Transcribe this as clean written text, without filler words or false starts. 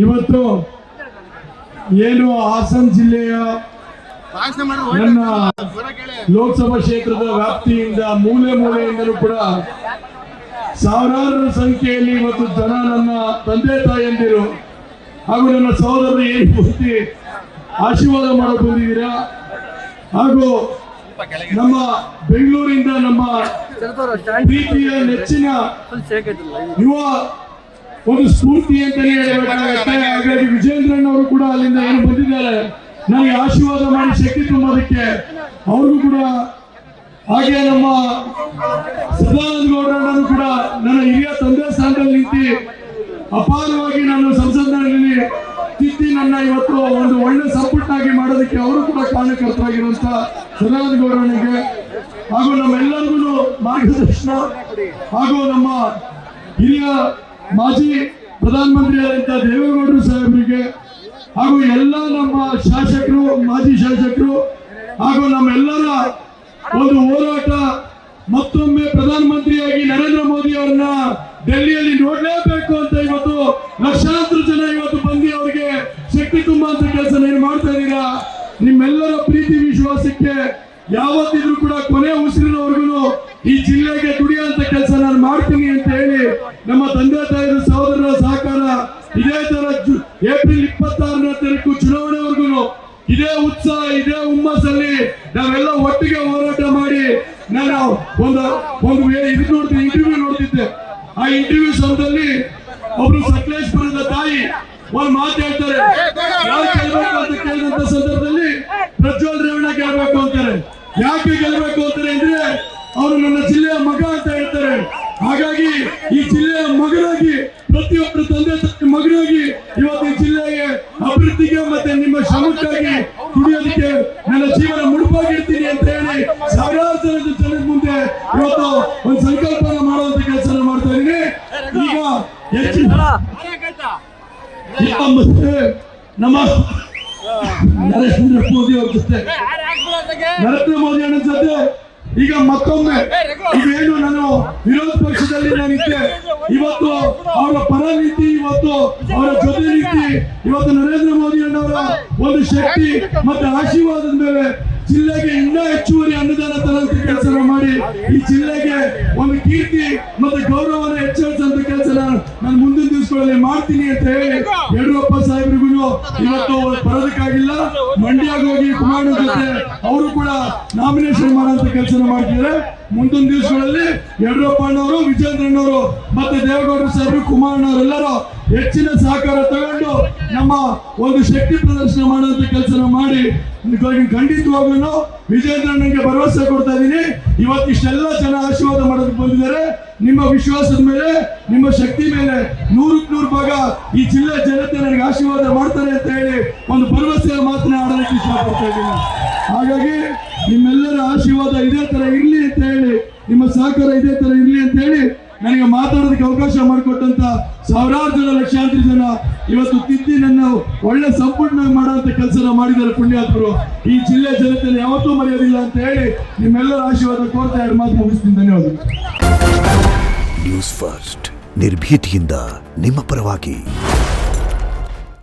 ಇವತ್ತು ಏನು ಹಾಸನ ಜಿಲ್ಲೆಯ ನನ್ನ ಲೋಕಸಭಾ ಕ್ಷೇತ್ರದ ವ್ಯಾಪ್ತಿಯಿಂದ ಮೂಲೆ ಮೂಲೆಯಿಂದಲೂ ಕೂಡ ಸಾವಿರಾರು ಸಂಖ್ಯೆಯಲ್ಲಿ ಇವತ್ತು ಜನ ನನ್ನ ತಂದೆ ತಾಯಂದಿರು ಹಾಗೂ ನನ್ನ ಸಹೋದರರು ಏನು ಪೂರ್ತಿ ಆಶೀರ್ವಾದ ಮಾಡಕ್ ಬಂದಿದ್ದೀರಾ. ಹಾಗೂ ನಮ್ಮ ಬೆಂಗಳೂರಿಂದ ನಮ್ಮ ಪ್ರೀತಿಯ ನೆಚ್ಚಿನ ಯುವ ಒಂದು ಸ್ಫೂರ್ತಿ ಅಂತಾನೆ ಹೇಳಬೇಕಾಗುತ್ತೆ. ಹಾಗಾಗಿ ವಿಜೇಂದ್ರನ್ ಅವರು ಕೂಡ ಅಲ್ಲಿಂದ ಏನು ಬಂದಿದ್ದಾರೆ ನನಗೆ ಆಶೀರ್ವಾದ ಮಾಡಿ ಶಕ್ತಿ ತುಂಬೋದಕ್ಕೆ ಅವ್ರಿಗೂ ಕೂಡ, ಹಾಗೆ ನಮ್ಮ ಸದಾನಂದ ಗೌಡರನ್ನು ಕೂಡ ನನ್ನ ಹಿರಿಯ ತಂದೆ ಸ್ಥಾನದಲ್ಲಿ ನಿಂತು ಅಪಾರವಾಗಿ ನಾನು ಸಂಸತ್ನಲ್ಲಿ ತಿದ್ದಿ ನನ್ನ ಇವತ್ತು ಒಂದು ಒಳ್ಳೆ ಸಂಪುಟನಾಗಿ ಮಾಡೋದಕ್ಕೆ ಅವರು ಕೂಡ ಕಾರಣಕರ್ತರಾಗಿರುವಂತ ಸದಾನಂದ ಗೌಡರನಿಗೆ ಹಾಗೂ ನಮ್ಮೆಲ್ಲರಿಗೂ ಮಾರ್ಗದರ್ಶನ ಹಾಗೂ ನಮ್ಮ ಹಿರಿಯ ಮಾಜಿ ಪ್ರಧಾನಮಂತ್ರಿಯಾದಂಥ ದೇವೇಗೌಡರು ಸಾಹೇಬರಿಗೆ ಹಾಗೂ ಎಲ್ಲ ನಮ್ಮ ಶಾಸಕರು, ಮಾಜಿ ಶಾಸಕರು ಹಾಗೂ ನಮ್ಮೆಲ್ಲರ ಒಂದು ಹೋರಾಟ ಮತ್ತೊಮ್ಮೆ ಪ್ರಧಾನಮಂತ್ರಿಯಾಗಿ ನರೇಂದ್ರ ಮೋದಿ ಅವರನ್ನ ಡೆಲ್ಲಿಯಲ್ಲಿ ನೋಡ್ಲೇಬೇಕು ಅಂತ ಇವತ್ತು ಲಕ್ಷಾಂತರ ಜನ ಇವತ್ತು ಬಂದು ಅವರಿಗೆ ಶಕ್ತಿ ತುಂಬುವಂತ ಕೆಲಸ ನೀವು ಮಾಡ್ತಾ ಇದ್ದೀರಾ. ನಿಮ್ಮೆಲ್ಲರ ಪ್ರೀತಿ ವಿಶ್ವಾಸಕ್ಕೆ ಯಾವತ್ತಿದ್ರು ಕೂಡ ಕೊನೆ ಉಸಿರಿನವರೆಗೂ ಈ ಜಿಲ್ಲೆಗೆ ದುಡಿಯುವಂತ ಕೆಲಸ ನಾನು ಮಾಡ್ತೀನಿ ಅಂತ ಹೇಳಿ ನಮ್ಮ ತಂದೆ ತಾಯಿಯ ಸಹೋದರರ ಸಹಕಾರ ಇದೇ ತರ ಏಪ್ರಿಲ್ 26ನೇ ತಾರೀಕು ಚುನಾವಣೆವರೆಗೂ ಇದೇ ಉತ್ಸಾಹ, ಇದೇ ಹುಮ್ಮಸ್ಸಲ್ಲಿ ನಾವೆಲ್ಲ ಒಟ್ಟಿಗೆ ಹೋರಾಟ ಮಾಡಿ ನಾನು ಇಂಟರ್ವ್ಯೂ ನೋಡ್ತಿದ್ದೆ. ಆ ಇಂಟರ್ವ್ಯೂ ಸಮಯದಲ್ಲಿ ಒಬ್ರು ಸಕಲೇಶ್ಪುರದ ತಾಯಿ ಒಂದು ಮಾತು ಹೇಳ್ತಾರೆ, ಯಾರು ಗೆಲ್ಬೇಕು ಅಂತ ಕೇಳಿದಂತ ಸಂದರ್ಭದಲ್ಲಿ ಪ್ರಜ್ವಲ್ ರೇವಣ್ಣ ಗೆಲ್ಬೇಕು ಅಂತಾರೆ. ಯಾಕೆ ಗೆಲ್ಬೇಕು ಅಂತಾರೆ ಅಂದ್ರೆ ಅವರು ನನ್ನ ಜಿಲ್ಲೆಯ ಮಗ ಅಂತ ಹೇಳ್ತಾರೆ. ಹಾಗಾಗಿ ಈ ಜಿಲ್ಲೆಯ ಮಗನಾಗಿ, ಪ್ರತಿಯೊಬ್ಬರು ತಂದೆ ತಾಯಿ ಮಗನಾಗಿ ಇವತ್ತು ಈ ಜಿಲ್ಲೆಗೆ ಅಭಿವೃದ್ಧಿಗೆ ಮತ್ತೆ ನಿಮ್ಮ ಶ್ರಮಕ್ಕಾಗಿ ದುಡಿಯೋದಕ್ಕೆ ನನ್ನ ಜೀವನ ಮುಡುಪಾಗಿಡ್ತೀನಿ ಅಂತ ಹೇಳಿ ಸಾವಿರಾರು ಜನದ ಮುಂದೆ ಇವತ್ತು ಒಂದು ಸಂಕಲ್ಪನ ಮಾಡುವಂತ ಕೆಲಸ ಮಾಡ್ತಾ ಇದ್ದೀನಿ. ಈಗ ನಮ್ಮ ನರೇಂದ್ರ ಮೋದಿ ಅವ್ರ ಜೊತೆ, ನರೇಂದ್ರ ಮೋದಿ ಅವರ ಜೊತೆ ಈಗ ಮತ್ತೊಮ್ಮೆ ಇದೇನು ನಾನು ವಿರೋಧ ಪಕ್ಷದಲ್ಲಿ ನಾನಿದ್ದೆ, ಇವತ್ತು ಅವರ ಪರ ನೀತಿ, ಇವತ್ತು ಅವರ ಜೊತೆ ನೀತಿ, ಇವತ್ತು ನರೇಂದ್ರ ಮೋದಿ ಅವರ ಒಂದು ಶಕ್ತಿ ಮತ್ತೆ ಆಶೀರ್ವಾದದ ಮೇಲೆ ಜಿಲ್ಲೆಗೆ ಇನ್ನೂ ಹೆಚ್ಚುವರಿ ಅನುದಾನ ತರುವಂತ ಕೆಲಸ ಮಾಡಿ ಈ ಜಿಲ್ಲೆಗೆ ಒಂದು ಕೀರ್ತಿ ಮತ್ತೆ ಗೌರವನ ಹೆಚ್ಚಿಸುವಂತ ಕೆಲಸ ನಾನು ಮುಂದಿನ ದಿವಸಗಳಲ್ಲಿ ಮಾಡ್ತೀನಿ ಅಂತ ಹೇಳಿ ಯಡಿಯೂರಪ್ಪ ಸಾಹೇಬ್ರಿಗೂ ಇವತ್ತು ಬರೋದಕ್ಕಾಗಿಲ್ಲ. ಮಂಡ್ಯಕ್ಕೆ ಹೋಗಿ ಕುಮಾರ್ ಜೊತೆ ಅವರು ಕೂಡ ನಾಮಿನೇಷನ್ ಮಾಡುವಂತ ಕೆಲಸ ಮಾಡ್ತಿದ್ದಾರೆ. ಮುಂದಿನ ದಿವಸಗಳಲ್ಲಿ ಯಡಿಯೂರಪ್ಪನವರು, ವಿಜೇಂದ್ರನವರು ಮತ್ತೆ ದೇವೇಗೌಡರು ಸಾಹೇಬರು, ಕುಮಾರಣ್ಣವರೆಲ್ಲರೂ ಹೆಚ್ಚಿನ ಸಹಕಾರ ತಗೊಂಡು ನಮ್ಮ ಒಂದು ಶಕ್ತಿ ಪ್ರದರ್ಶನ ಮಾಡುವಂತ ಕೆಲಸ ಮಾಡಿ ಖಂಡಿತವಾಗ್ಲೂ ವಿಜೇಂದ್ರನಿಗೆ ಭರವಸೆ ಕೊಡ್ತಾ ಇದ್ದೀನಿ. ಇವತ್ತಿಷ್ಟೆಲ್ಲ ಜನ ಆಶೀರ್ವಾದ ಮಾಡೋದಕ್ಕೆ ಬಂದಿದ್ದಾರೆ. ನಿಮ್ಮ ವಿಶ್ವಾಸದ ಮೇಲೆ, ನಿಮ್ಮ ಶಕ್ತಿ ಮೇಲೆ 100% ಭಾಗ ಈ ಜಿಲ್ಲೆ ಜನತೆ ನನಗೆ ಆಶೀರ್ವಾದ ಮಾಡ್ತಾರೆ ಅಂತ ಹೇಳಿ ಒಂದು ಭರವಸೆಯ ಮಾತನ್ನ ಆಡೋದಕ್ಕೆ ಇಷ್ಟಪಡ್ತಾ ಇದ್ದೀನಿ. ಹಾಗಾಗಿ ನಿಮ್ಮೆಲ್ಲರ ಆಶೀರ್ವಾದ ಇದೇ ತರ ಇರ್ಲಿ ಅಂತ ಹೇಳಿ, ನಿಮ್ಮ ಸಹಕಾರ ಇದೇ ತರ ಇರ್ಲಿ ಅಂತ ಹೇಳಿ ನನಗೆ ಮಾತಾಡೋದಕ್ಕೆ ಅವಕಾಶ ಮಾಡಿಕೊಟ್ಟಂತ ಸಾವಿರಾರು ಜನ, ಲಕ್ಷಾಂತರ ಜನ ಇವತ್ತು ತಿದ್ದಿ ನನ್ನ ಒಳ್ಳೆ ಸಂಪೂರ್ಣ ಮಾಡುವಂತ ಕೆಲಸ ಮಾಡಿದ್ದಾರೆ ಪುಣ್ಯಾತ್ಮರು. ಈ ಜಿಲ್ಲೆ ಜನತೆಯನ್ನು ಯಾವತ್ತೂ ಮರೆಯೋದಿಲ್ಲ ಅಂತ ಹೇಳಿ ನಿಮ್ಮೆಲ್ಲರ ಆಶೀರ್ವಾದ ಕೋರ್ತಾ 2 ಮಾತು ಮುಗಿಸ್ತೀನಿ. ಧನ್ಯವಾದಗಳು. ನ್ಯೂಸ್ ಫಸ್ಟ್, ನಿರ್ಭೀತಿಯಿಂದ ನಿಮ್ಮ ಪರವಾಗಿ.